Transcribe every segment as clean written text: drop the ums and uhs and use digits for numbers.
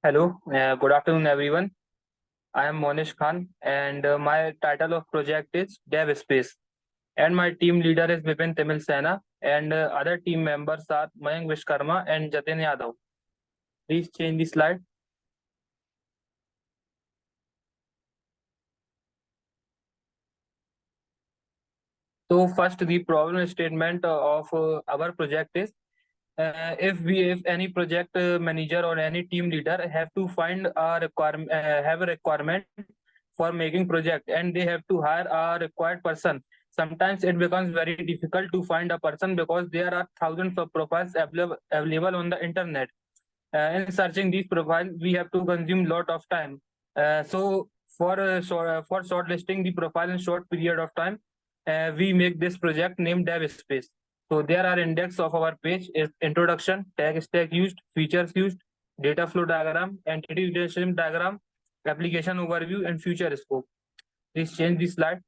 Hello, good afternoon, everyone. I am Monish Khan, and my title of project is Devspace. And my team leader is BIPIN TIMILSENA, and other team members are MAYANK VISHWAKARMA and JATIN YADAV. Please change the slide. So first, the problem statement of our project is if any project manager or any team leader have to find a requirement have a requirement for making project, and they have to hire a required person. Sometimes it becomes very difficult to find a person because there are thousands of profiles available on the internet. In searching these profiles, we have to consume lot of time. For shortlisting the profile in short period of time, we make this project named Devspace. So there are index of our page is introduction, tag stack used, features used, data flow diagram, entity relationship diagram, application overview, and future scope. Please change the slide.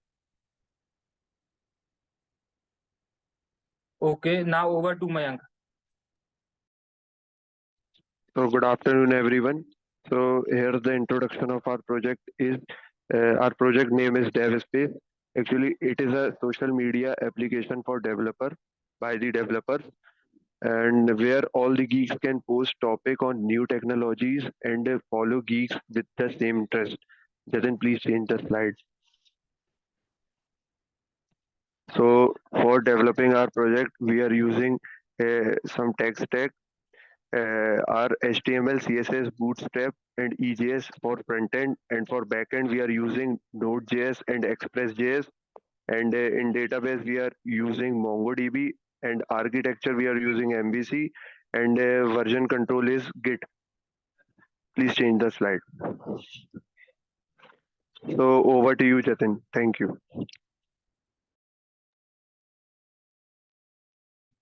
Okay, now over to Mayank. So good afternoon, everyone. So here the introduction of our project is, our project name is Devspace. Actually, it is a social media application for developer by the developers, and where all the geeks can post topic on new technologies and follow geeks with the same interest. Jatin, please change the slides. So for developing our project, we are using some tech stack, our HTML, CSS, Bootstrap, and EJS for front end, and for back end we are using Node.js and Express.js, and in database we are using MongoDB, and architecture we are using MVC, and version control is Git. Please change the slide. So over to you, Jatin. Thank you.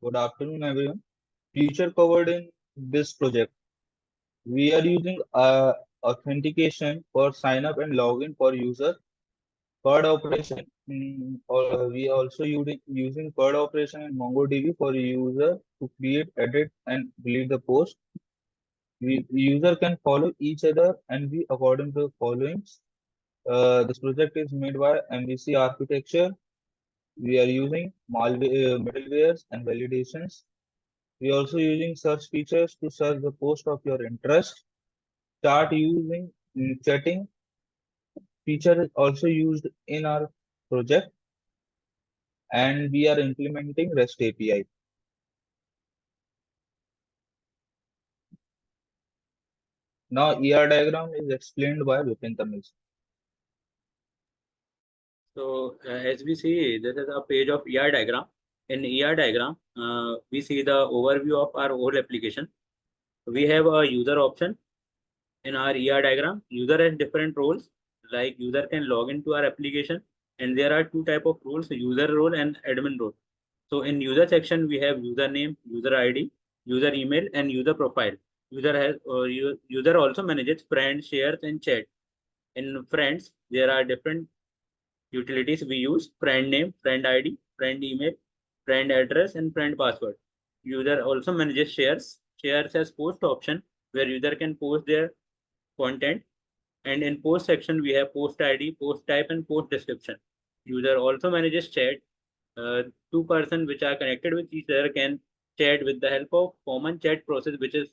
Good afternoon, everyone. Feature covered in this project. We are using authentication for sign up and login for user. CORD operation. Or we are also using CORD operation in MongoDB for user to create, edit, and delete the post. User can follow each other and be according to the followings. This project is made by MVC architecture. We are using middlewares and validations. We are also using search features to search the post of your interest. Start using chatting feature is also used in our project, and we are implementing REST API. Now ER diagram is explained by VIPIN Tamils. So as we see, this is a page of ER diagram. In ER diagram, we see the overview of our whole application. We have a user option in our ER diagram. User has different roles, like user can log into our application, and there are two type of roles: user role and admin role. So in user section, we have username, user ID, user email, and user profile. User also manages friends, shares, and chat. In friends, there are different utilities we use: friend name, friend ID, friend email, friend address, and friend password. User also manages shares. Shares has post option where user can post their content. And in post section, we have post ID, post type, and post description. User also manages chat. Two persons which are connected with each other can chat with the help of common chat process, which is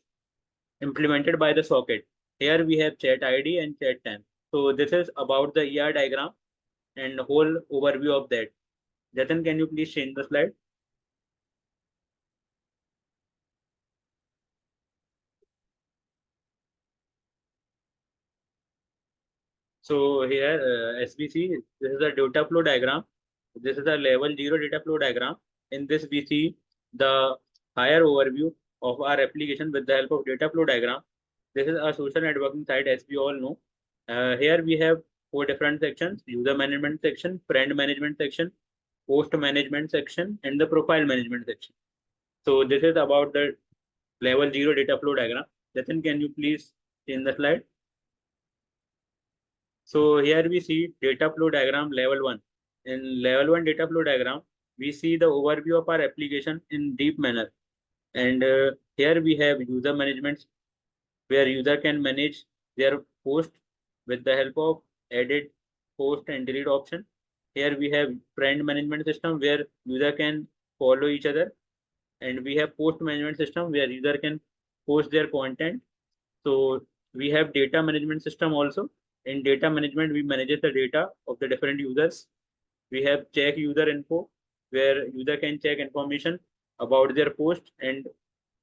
implemented by the socket. Here we have chat ID and chat time. So this is about the ER diagram and whole overview of that. Jatin, can you please change the slide? So here, as we see, this is a data flow diagram. This is a level 0 data flow diagram. In this, we see the higher overview of our application with the help of data flow diagram. This is a social networking site, as we all know. Here we have 4 different sections: user management section, friend management section, post management section, and the profile management section. So this is about the level 0 data flow diagram. Jatin, can you please change the slide? So here we see data flow diagram level 1. In level 1 data flow diagram, we see the overview of our application in deep manner. And here we have user management, where user can manage their post with the help of edit, post and delete option. Here we have friend management system where user can follow each other, and we have post management system where user can post their content. So we have data management system also. In data management, we manage the data of the different users. We have check user info where user can check information about their post and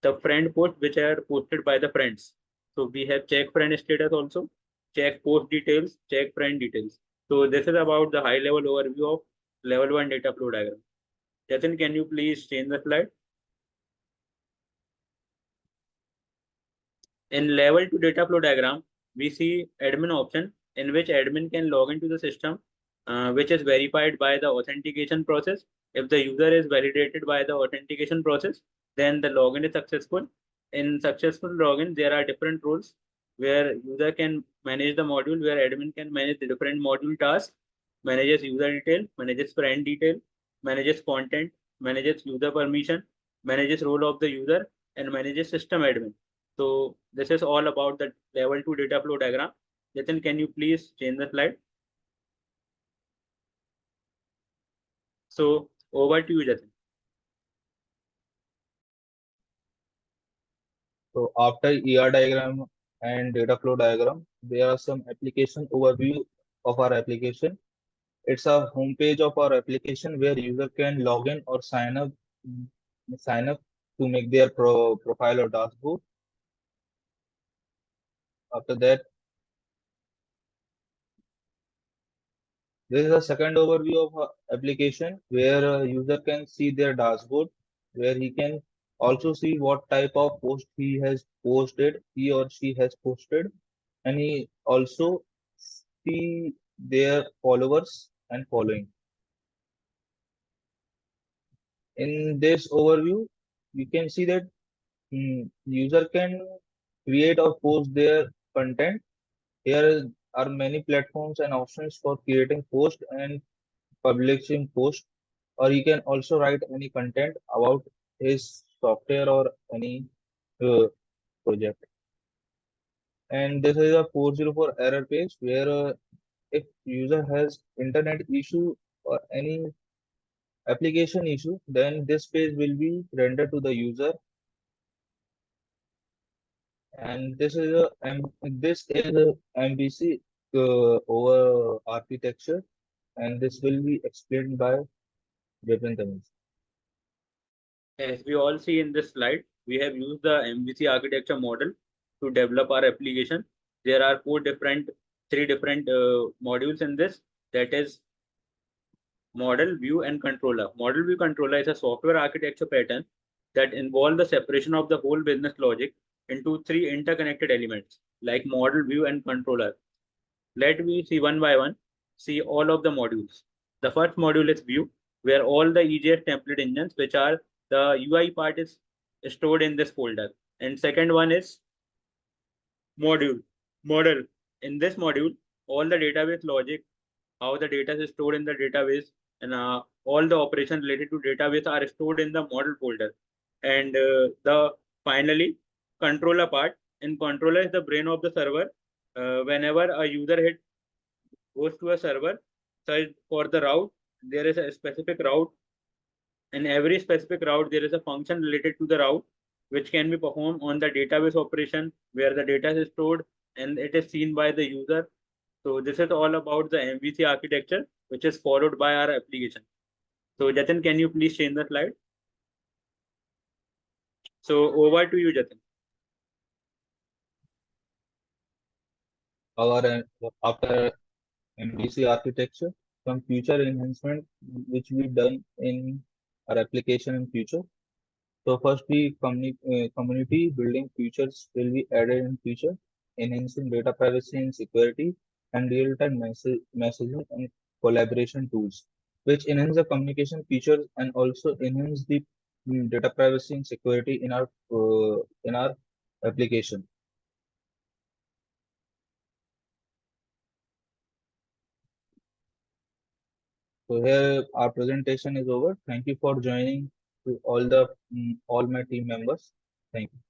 the friend post which are posted by the friends. So we have check friend status also, check post details, check friend details. So this is about the high level overview of level 1 data flow diagram. Jatin, can you please change the slide? In level 2 data flow diagram, we see admin option in which admin can log into the system, which is verified by the authentication process. If the user is validated by the authentication process, then the login is successful. In successful login, there are different roles where user can manage the module, where admin can manage the different module tasks, manages user detail, manages friend detail, manages content, manages user permission, manages role of the user, and manages system admin. So this is all about the level 2 data flow diagram. Jatin, can you please change the slide? So over to you, Jatin. So after ER diagram and data flow diagram, there are some application overview of our application. It's a homepage of our application where user can log in or sign up to make their profile or dashboard. After that, this is a second overview of application where a user can see their dashboard, where he can also see what type of post he or she has posted, and he also see their followers and following. In this overview, you can see that user can create or post their content. Here are many platforms and options for creating post and publishing post, or he can also write any content about his software or any uh, project. And this is a 404 error page where if user has internet issue or any application issue, then this page will be rendered to the user. And this is a MVC over architecture, and this will be explained by BIPIN. As we all see in this slide, we have used the MVC architecture model to develop our application. There are three different modules in this. That is model, view, and controller. Model view controller is a software architecture pattern that involves the separation of the whole business logic into three interconnected elements like model, view, and controller. Let me see one by one, see all of the modules. The first module is view, where all the EJS template engines, which are the UI part, is stored in this folder. And second one is model. In this module, all the database logic, how the data is stored in the database, and all the operations related to database are stored in the model folder. And the finally controller part. In controller is the brain of the server. Whenever a user goes to a server, search for the route, there is a specific route. In every specific route, there is a function related to the route, which can be performed on the database operation where the data is stored and it is seen by the user. So this is all about the MVC architecture, which is followed by our application. So Jatin, can you please change the slide? So over to you, Jatin. After MVC architecture, some future enhancement which we done in our application in future. So first, community building features will be added in future, enhancing data privacy and security, and real-time messaging and collaboration tools, which enhance the communication features and also enhance the data privacy and security in our application. So here our presentation is over. Thank you for joining to all my team members. Thank you.